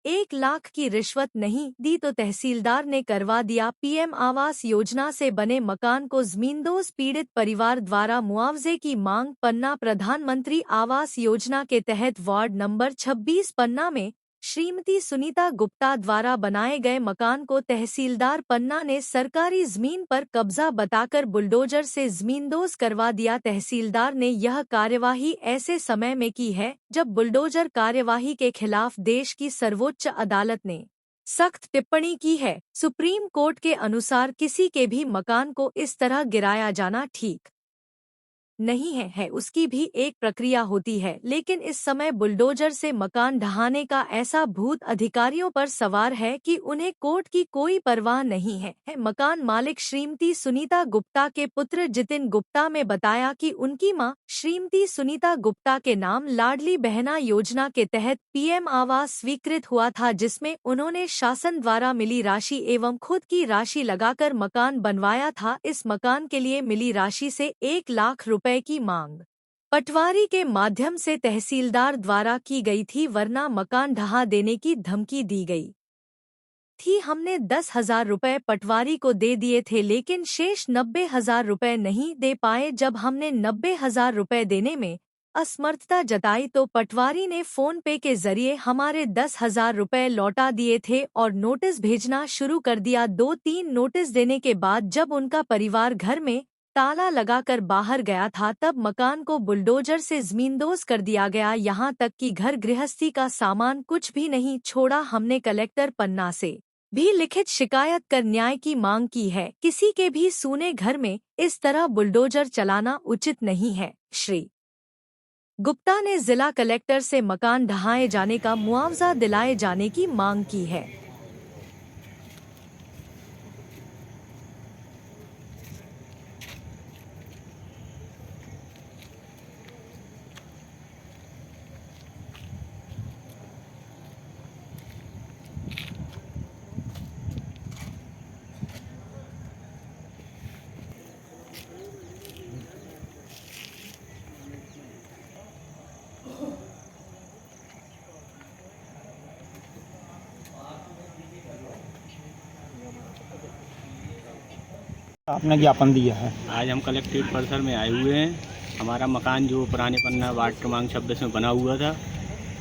1 लाख की रिश्वत नहीं दी तो तहसीलदार ने करवा दिया पीएम आवास योजना से बने मकान को जमींदोज। पीड़ित परिवार द्वारा मुआवजे की मांग। पन्ना प्रधानमंत्री आवास योजना के तहत वार्ड नंबर 26 पन्ना में श्रीमती सुनीता गुप्ता द्वारा बनाए गए मकान को तहसीलदार पन्ना ने सरकारी जमीन पर कब्जा बताकर बुलडोजर से जमींदोज करवा दिया। तहसीलदार ने यह कार्यवाही ऐसे समय में की है जब बुलडोजर कार्यवाही के खिलाफ देश की सर्वोच्च अदालत ने सख्त टिप्पणी की है। सुप्रीम कोर्ट के अनुसार किसी के भी मकान को इस तरह गिराया जाना ठीक नहीं है, उसकी भी एक प्रक्रिया होती है। लेकिन इस समय बुलडोजर से मकान ढहाने का ऐसा भूत अधिकारियों पर सवार है कि उन्हें कोर्ट की कोई परवाह नहीं है। मकान मालिक श्रीमती सुनीता गुप्ता के पुत्र जितिन गुप्ता में बताया कि उनकी मां श्रीमती सुनीता गुप्ता के नाम लाडली बहना योजना के तहत पीएम आवास स्वीकृत हुआ था, जिसमें उन्होंने शासन द्वारा मिली राशि एवं खुद की राशि लगाकर मकान बनवाया था। इस मकान के लिए मिली राशि से 1 लाख रुपए की मांग पटवारी के माध्यम से तहसीलदार द्वारा की गई थी, वरना मकान ढहा देने की धमकी दी गई थी। हमने 10,000 रुपए पटवारी को दे दिए थे, लेकिन शेष 90,000 रुपए नहीं दे पाए। जब हमने 90,000 रुपए देने में असमर्थता जताई तो पटवारी ने फोन पे के जरिए हमारे 10,000 रुपए लौटा दिए थे और नोटिस भेजना शुरू कर दिया। 2-3 नोटिस देने के बाद जब उनका परिवार घर में ताला लगाकर बाहर गया था, तब मकान को बुलडोजर से जमींदोज कर दिया गया। यहाँ तक कि घर गृहस्थी का सामान कुछ भी नहीं छोड़ा। हमने कलेक्टर पन्ना से भी लिखित शिकायत कर न्याय की मांग की है। किसी के भी सूने घर में इस तरह बुलडोजर चलाना उचित नहीं है। श्री गुप्ता ने जिला कलेक्टर से मकान ढहाए जाने का मुआवजा दिलाए जाने की मांग की है। आपने ज्ञापन दिया है। आज हम कलेक्ट्रेट परिसर में आए हुए हैं। हमारा मकान जो पुराने पन्ना वार्ड क्रमांक 26 में बना हुआ था,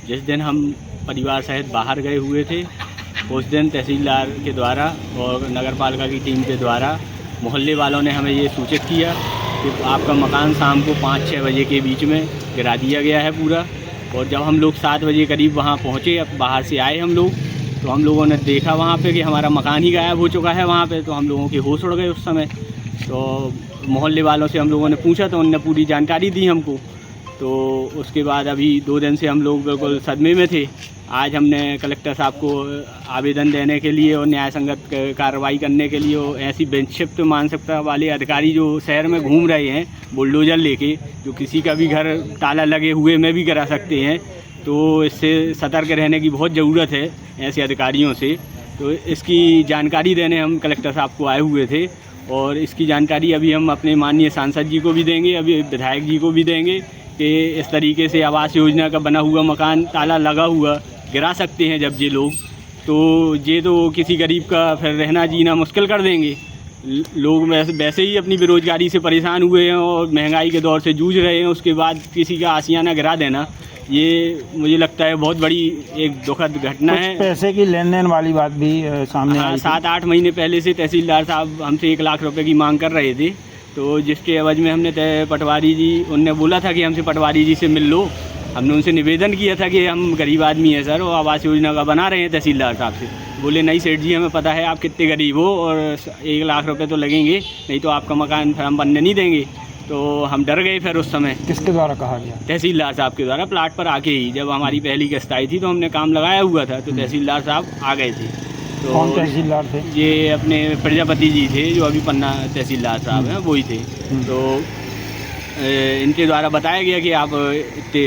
जिस दिन हम परिवार सहित बाहर गए हुए थे, उस दिन तहसीलदार के द्वारा और नगरपालिका की टीम के द्वारा मोहल्ले वालों ने हमें ये सूचित किया कि आपका मकान शाम को 5-6 बजे के बीच में गिरा दिया गया है पूरा। और जब हम लोग 7 बजे करीब वहाँ पहुँचे, अब बाहर से आए हम लोग, तो हम लोगों ने देखा वहाँ पे कि हमारा मकान ही गायब हो चुका है वहाँ पे। तो हम लोगों के होश उड़ गए उस समय। तो मोहल्ले वालों से हम लोगों ने पूछा तो उन्होंने पूरी जानकारी दी हमको। तो उसके बाद अभी 2 दिन से हम लोग बिल्कुल सदमे में थे। आज हमने कलेक्टर साहब को आवेदन देने के लिए और न्याय संगत कार्रवाई करने के लिए, और ऐसी बेनशिफ्त मानसिकता वाले अधिकारी जो शहर में घूम रहे हैं बुलडोजर लेके, जो किसी का भी घर ताला लगे हुए में भी गिरा सकते हैं, तो इससे सतर्क रहने की बहुत ज़रूरत है ऐसे अधिकारियों से। तो इसकी जानकारी देने हम कलेक्टर साहब को आए हुए थे, और इसकी जानकारी अभी हम अपने माननीय सांसद जी को भी देंगे, अभी विधायक जी को भी देंगे कि इस तरीके से आवास योजना का बना हुआ मकान ताला लगा हुआ गिरा सकते हैं जब ये लोग, तो ये तो किसी गरीब का फिर रहना जीना मुश्किल कर देंगे। लोग वैसे ही अपनी बेरोजगारी से परेशान हुए हैं और महंगाई के दौर से जूझ रहे हैं, उसके बाद किसी का आशियाना गिरा देना, ये मुझे लगता है बहुत बड़ी एक दुखद घटना है। पैसे की लेन देन वाली बात भी सामने आई। 7-8 महीने पहले से तहसीलदार साहब हमसे 1 लाख रुपए की मांग कर रहे थे, तो जिसके एवज में हमने पटवारी जी, उनने बोला था कि हमसे पटवारी जी से मिल लो। हमने उनसे निवेदन किया था कि हम गरीब आदमी हैं सर, और आवास योजना का बना रहे हैं तहसीलदार साहब से। बोले नहीं सेठ जी, हमें पता है आप कितने गरीब हो और 1 लाख रुपए तो लगेंगे, नहीं तो आपका मकान फिर हम बनने नहीं देंगे। तो हम डर गए फिर उस समय। किसके द्वारा कहा गया? तहसीलदार साहब के द्वारा। प्लाट पर आके ही जब हमारी पहली किस्त आई थी तो हमने काम लगाया हुआ था, तो तहसीलदार साहब आ गए थे। तो कौन तहसीलदार थे? ये अपने प्रजापति जी थे, जो अभी पन्ना तहसीलदार साहब हैं, वही थे। तो इनके द्वारा बताया गया कि आप इतने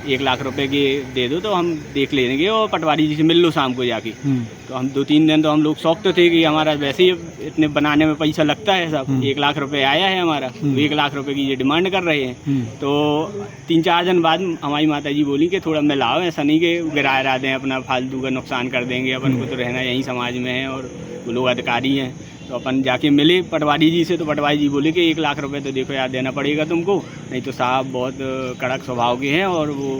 1 लाख रुपए के दे दो तो हम देख लेंगे और पटवारी जी से मिल लो शाम को जाके। तो हम 2-3 दिन तो हम लोग शौक तो थे कि हमारा वैसे ही इतने बनाने में पैसा लगता है सब, 1 लाख रुपए आया है हमारा, तो 1 लाख रुपए की ये डिमांड कर रहे हैं। तो 3-4 दिन बाद हमारी माता जी बोली कि थोड़ा मिलाओ, ऐसा नहीं कि गिरा दें अपना फालतू का नुकसान कर देंगे, अपन को तो रहना यहीं समाज में है और वो लोग अधिकारी हैं। तो अपन जाके मिले पटवारी जी से, तो पटवारी जी बोले कि 1 लाख रुपए तो देखो यार देना पड़ेगा तुमको, नहीं तो साहब बहुत कड़क स्वभाव के हैं और वो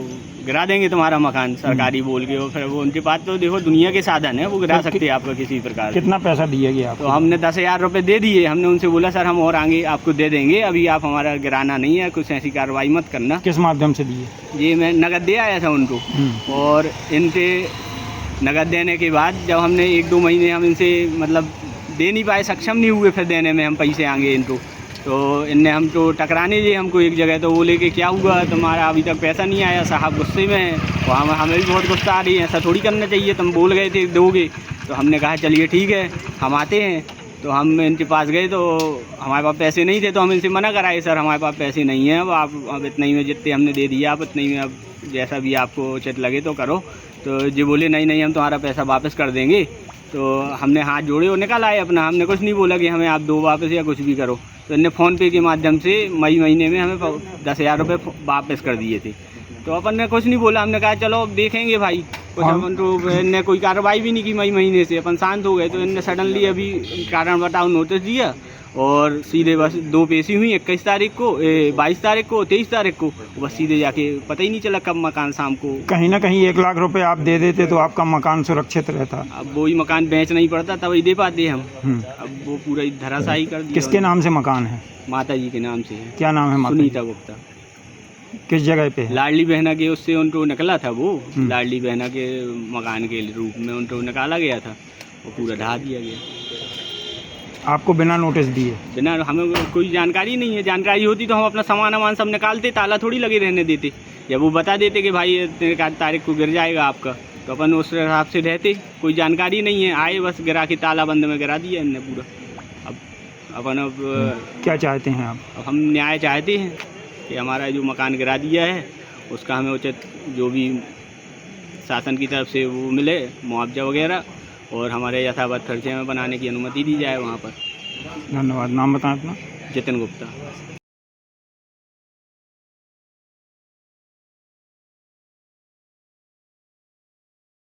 गिरा देंगे तुम्हारा मकान सरकारी बोल के। और फिर वो उनके पास तो देखो दुनिया के साधन है, वो गिरा सकते हैं आपका किसी प्रकार। कितना पैसा दिया गया आपको? तो हमने 10,000 रुपये दे दिए। हमने उनसे बोला सर हम और आगे आपको दे देंगे, अभी आप हमारा गिराना नहीं है, कुछ ऐसी कार्रवाई मत करना। किस माध्यम से दिए? ये मैं नगद दे आया था उनको, और इनसे नगद देने के बाद जब हमने 1-2 महीने हम इनसे मतलब दे नहीं पाए, सक्षम नहीं हुए फिर देने में हम पैसे आगे इनको, तो इनने हम तो टकराने दिए हमको एक जगह। तो वो लेके क्या हुआ तुम्हारा अभी तक पैसा नहीं आया, साहब गुस्से में है और हमें भी बहुत गुस्सा आ रही है, ऐसा थोड़ी करना चाहिए, तुम बोल गए थे दोगे। तो हमने कहा चलिए ठीक है हम आते हैं। तो हम इनके पास गए तो हमारे पास पैसे नहीं थे, तो हम इनसे मना कराए सर हमारे पास पैसे नहीं हैं, अब इतना ही में जितने हमने दे दिया आप इतना ही में, अब जैसा भी आपको उचित लगे तो करो। तो जी बोले नहीं हम तुम्हारा पैसा वापस कर देंगे। तो हमने हाथ जोड़े और निकल आए अपना, हमने कुछ नहीं बोला कि हमें आप दो वापस या कुछ भी करो। तो इनने फ़ोन-पे के माध्यम से मई महीने में हमें 10,000 रुपये वापस कर दिए थे। तो अपन ने कुछ नहीं बोला, हमने कहा चलो अब देखेंगे भाई कुछ। अपन तो इनने कोई कार्रवाई भी नहीं की मई महीने से, अपन शांत हो गए। तो इनने सडनली अभी कारण बताओ नोटिस दिया और सीधे बस 2 पेशी हुई, 21 तारीख को 22 तारीख को 23 तारीख को, बस सीधे जाके पता ही नहीं चला कब मकान शाम को। कहीं ना कहीं 1 लाख रुपए आप दे देते तो आपका मकान सुरक्षित रहता। अब वही मकान बेच नहीं पड़ता तब ही दे पाते हम। अब वो पूरा धराशायी कर दिया। किसके नाम से मकान है? माता जी के नाम से है। क्या नाम है माता जी? सुनीता गुप्ता। किस जगह पे है? लाडली बहना के उससे उनको निकला था, वो लाडली बहना के मकान के रूप में उनको निकाला गया था, वो पूरा ढहा दिया गया। आपको बिना नोटिस दिए? बिना, हमें कोई जानकारी नहीं है। जानकारी होती तो हम अपना सामान सब निकालते, ताला थोड़ी लगे रहने देते। जब वो बता देते कि भाई इतने तारीख को गिर जाएगा आपका, तो अपन उस हिसाब से रहते। कोई जानकारी नहीं है, आए बस गिरा के ताला बंद में गिरा दिया इनने पूरा। अब अपन क्या चाहते हैं आप? अब हम न्याय चाहते हैं कि हमारा जो मकान गिरा दिया है उसका हमें उचित जो भी शासन की तरफ से वो मिले, मुआवजा वगैरह, और हमारे यथावत खर्चे में बनाने की अनुमति दी जाए वहाँ पर। धन्यवाद। नाम बताएं अपना? जितिन गुप्ता।